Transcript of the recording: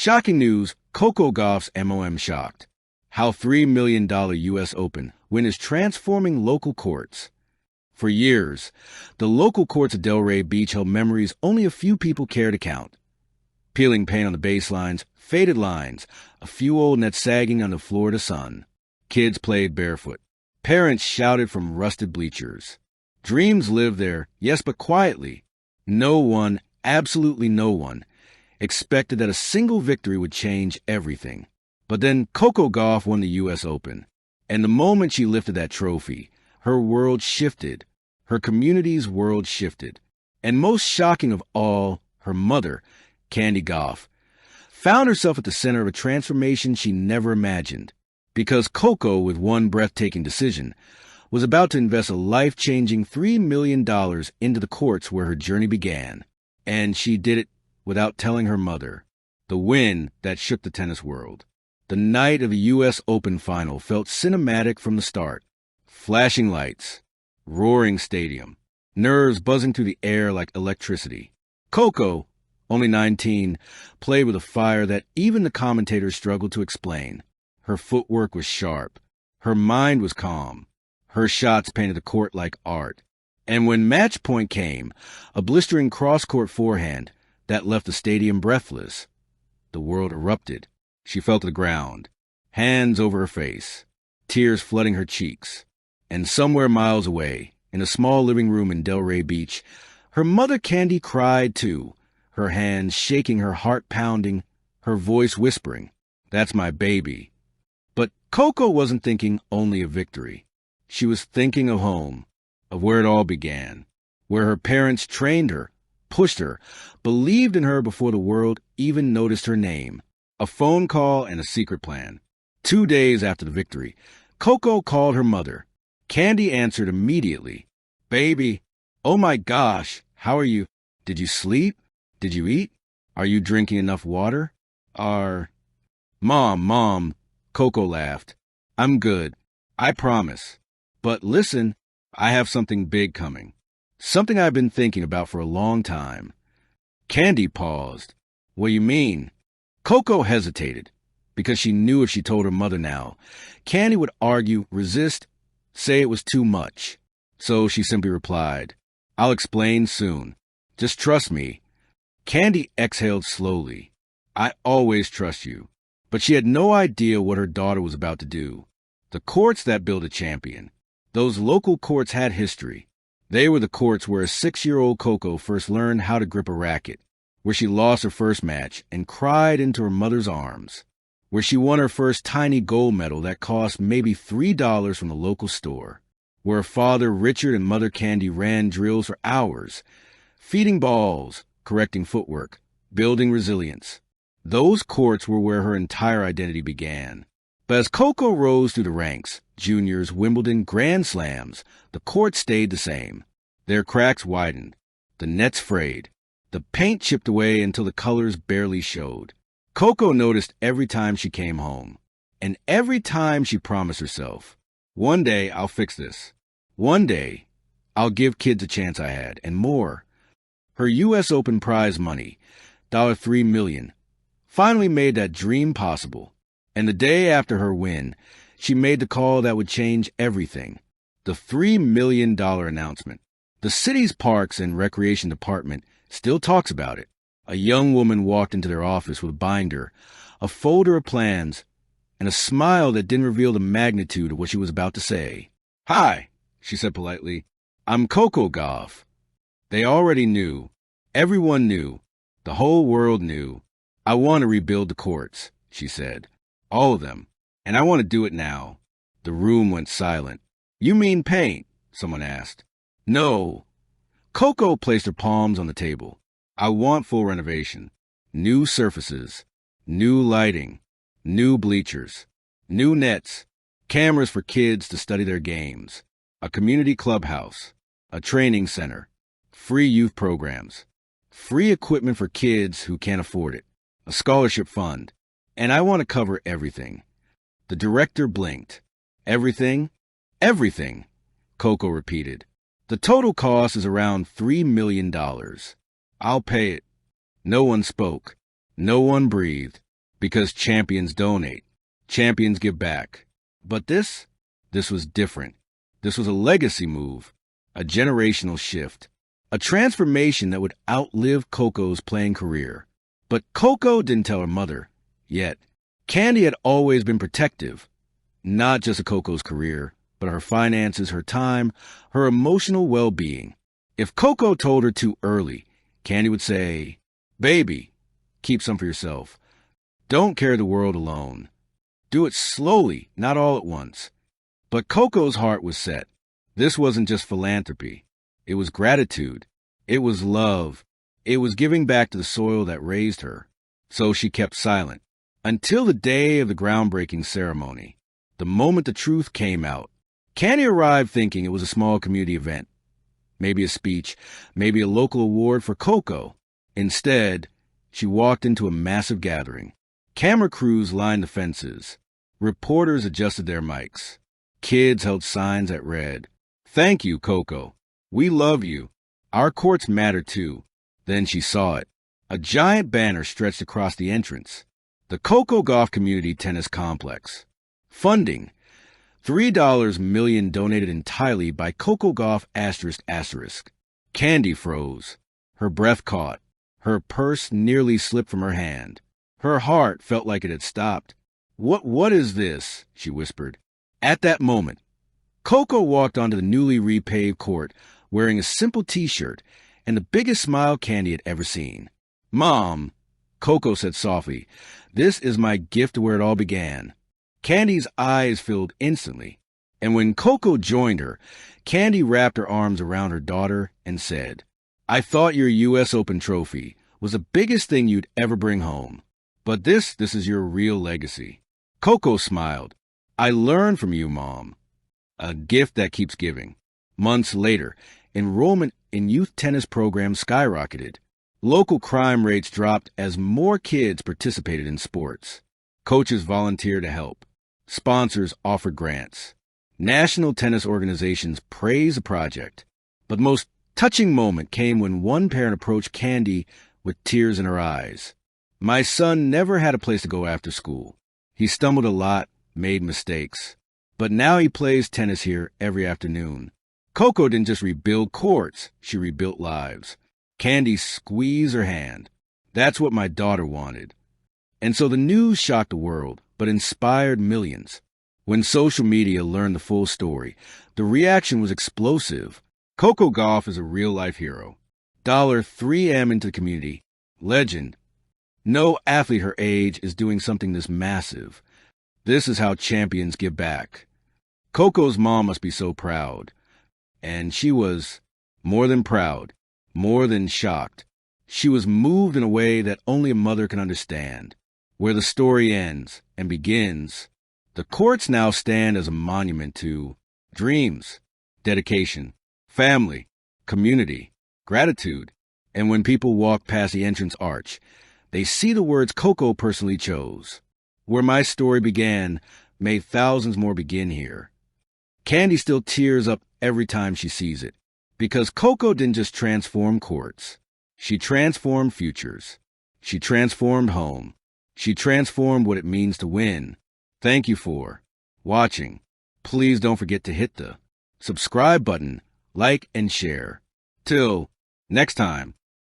Shocking news, Coco Gauff's MOM shocked. How $3 million U.S. Open win is transforming local courts. For years, the local courts of Delray Beach held memories only a few people cared to count. Peeling paint on the baselines, faded lines, a few old nets sagging on the Florida sun. Kids played barefoot. Parents shouted from rusted bleachers. Dreams lived there, yes, but quietly. No one, absolutely no one, expected that a single victory would change everything. But then Coco Gauff won the U.S. Open, and the moment she lifted that trophy, her world shifted. Her community's world shifted. And most shocking of all, her mother, Coco Gauff, found herself at the center of a transformation she never imagined. Because Coco, with one breathtaking decision, was about to invest a life-changing $3 million into the courts where her journey began. And she did it without telling her mother. The win that shook the tennis world. The night of the U.S. Open final felt cinematic from the start. Flashing lights, roaring stadium, nerves buzzing through the air like electricity. Coco, only 19, played with a fire that even the commentators struggled to explain. Her footwork was sharp. Her mind was calm. Her shots painted the court like art. And when match point came, a blistering cross-court forehand that left the stadium breathless. The world erupted. She fell to the ground, hands over her face, tears flooding her cheeks. And somewhere miles away, in a small living room in Delray Beach, her mother Candy cried too, her hands shaking, her heart pounding, her voice whispering, "That's my baby." But Coco wasn't thinking only of victory. She was thinking of home, of where it all began, where her parents trained her, pushed her, believed in her before the world even noticed her name. A phone call and a secret plan. 2 days after the victory, Coco called her mother. Candy answered immediately. "Baby, oh my gosh, how are you? Did you sleep? Did you eat? Are you drinking enough water? Mom, Coco laughed. "I'm good. I promise. But listen, I have something big coming. Something I've been thinking about for a long time." Candy paused. "What do you mean?" Coco hesitated, because she knew if she told her mother now, Candy would argue, resist, say it was too much. So she simply replied, "I'll explain soon. Just trust me." Candy exhaled slowly. "I always trust you." But she had no idea what her daughter was about to do. The courts that build a champion. Those local courts had history. They were the courts where a 6-year-old Coco first learned how to grip a racket, where she lost her first match and cried into her mother's arms, where she won her first tiny gold medal that cost maybe $3 from the local store, where her father Richard and mother Candy ran drills for hours, feeding balls, correcting footwork, building resilience. Those courts were where her entire identity began. But as Coco rose through the ranks, juniors, Wimbledon, Grand Slams, the court stayed the same. Their cracks widened, the nets frayed, the paint chipped away until the colors barely showed. Coco noticed every time she came home, and every time she promised herself, "One day I'll fix this. One day I'll give kids a chance I had, and more." Her U.S. Open prize money, $3 million, finally made that dream possible. And the day after her win, she made the call that would change everything. The $3 million announcement. The city's Parks and Recreation Department still talks about it. A young woman walked into their office with a binder, a folder of plans, and a smile that didn't reveal the magnitude of what she was about to say. "Hi," she said politely. "I'm Coco Gauff." They already knew. Everyone knew. The whole world knew. "I want to rebuild the courts," she said. "All of them. And I want to do it now." The room went silent. "You mean paint?" someone asked. "No." Coco placed her palms on the table. "I want full renovation. New surfaces. New lighting. New bleachers. New nets. Cameras for kids to study their games. A community clubhouse. A training center. Free youth programs. Free equipment for kids who can't afford it. A scholarship fund. And I want to cover everything." The director blinked. "Everything?" "Everything," Coco repeated. "The total cost is around $3 million. I'll pay it." No one spoke. No one breathed. Because champions donate. Champions give back. But this was different. This was a legacy move, a generational shift, a transformation that would outlive Coco's playing career. But Coco didn't tell her mother, yet. Candy had always been protective, not just of Coco's career, but her finances, her time, her emotional well-being. If Coco told her too early, Candy would say, "Baby, keep some for yourself. Don't carry the world alone. Do it slowly, not all at once." But Coco's heart was set. This wasn't just philanthropy. It was gratitude. It was love. It was giving back to the soil that raised her. So she kept silent. Until the day of the groundbreaking ceremony, the moment the truth came out. Candy arrived thinking it was a small community event. Maybe a speech, maybe a local award for Coco. Instead, she walked into a massive gathering. Camera crews lined the fences. Reporters adjusted their mics. Kids held signs that read, "Thank you, Coco. We love you. Our courts matter too." Then she saw it. A giant banner stretched across the entrance. The Coco Gauff Community Tennis Complex. Funding, $3 million donated entirely by Coco Gauff ***. Candy froze. Her breath caught. Her purse nearly slipped from her hand. Her heart felt like it had stopped. What is this?" she whispered. At that moment, Coco walked onto the newly repaved court wearing a simple T-shirt and the biggest smile Candy had ever seen. "Mom," Coco said softly, "this is my gift to where it all began." Candy's eyes filled instantly, and when Coco joined her, Candy wrapped her arms around her daughter and said, "I thought your U.S. Open trophy was the biggest thing you'd ever bring home. But this is your real legacy." Coco smiled. "I learned from you, Mom." A gift that keeps giving. Months later, enrollment in youth tennis programs skyrocketed. Local crime rates dropped as more kids participated in sports. Coaches volunteered to help. Sponsors offered grants. National tennis organizations praised the project. But the most touching moment came when one parent approached Candy with tears in her eyes. "My son never had a place to go after school. He stumbled a lot, made mistakes. But now he plays tennis here every afternoon." Coco didn't just rebuild courts, she rebuilt lives. Candy squeezed her hand. "That's what my daughter wanted." And so the news shocked the world, but inspired millions. When social media learned the full story, the reaction was explosive. Coco Gauff is a real-life hero. $3M into the community. Legend. No athlete her age is doing something this massive. This is how champions give back. Coco's mom must be so proud. And she was more than proud, more than shocked. She was moved in a way that only a mother can understand. Where the story ends and begins, the courts now stand as a monument to dreams, dedication, family, community, gratitude. And when people walk past the entrance arch, they see the words Coco personally chose. Where my story began, may thousands more begin here. Candy still tears up every time she sees it, because Coco didn't just transform courts. She transformed futures. She transformed home. She transformed what it means to win. Thank you for watching. Please don't forget to hit the subscribe button, like, and share. Till next time.